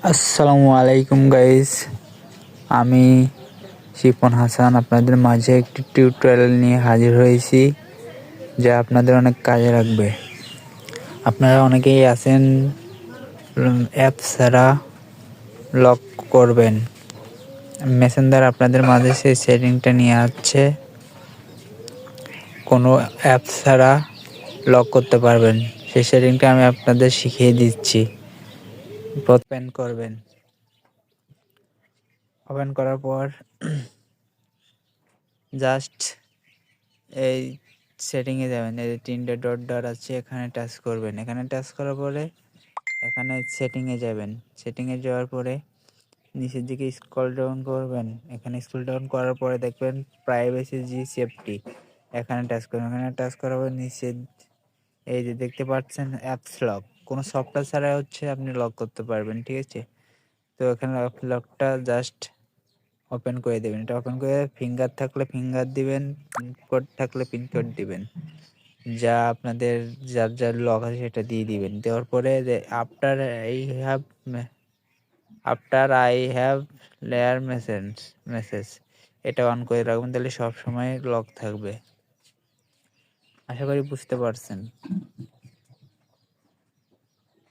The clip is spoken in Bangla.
আসসালামু আলাইকুম গাইস, আমি শিপন হাসান আপনাদের মাঝে একটি টিউটোরিয়াল নিয়ে হাজির হয়েছি যা আপনাদের অনেক কাজে লাগবে। আপনারা অনেকেই আছেন অ্যাপ ছাড়া লক করবেন। মেসেঞ্জার আপনাদের মাঝে সেই সেটিংটা নিয়ে আসছে, কোনো অ্যাপ ছাড়া লক করতে পারবেন। সেই সেটিংটা আমি আপনাদের শিখিয়ে দিচ্ছি। ওপেন করবেন, ওপেন করার পর জাস্ট এই সেটিংয়ে যাবেন। এই যে তিনটে ডট ডট আছে, এখানে টাচ করবেন। এখানে টাচ করার পরে এখানে সেটিংয়ে যাবেন। সেটিংয়ে যাওয়ার পরে নিচের দিকে স্ক্রল ডাউন করবেন। এখানে স্ক্রল ডাউন করার পরে দেখবেন প্রাইভেসি জি সেফটি, এখানে টাচ করবেন। এখানে টাচ করার পরে নিচে এই যে দেখতে পাচ্ছেন অ্যাপস লক, কোনো সফটওয়্যার ছাড়া আপনি লক করতে পারবেন, ঠিক আছে? তো এখানে লকটা জাস্ট ওপেন করে দেবেন। এটা ওপেন করে ফিঙ্গার থাকলে ফিঙ্গার দিবেন, পিনকোড থাকলে পিনকোড দিবেন, যা আপনাদের যার লক আছে সেটা দিয়ে দিবেন। দেওয়ার পরে after I have layer message এটা অন করে রাখবেন, তাহলে সব সময় লক থাকবে। আশা করি বুঝতে পারছেন।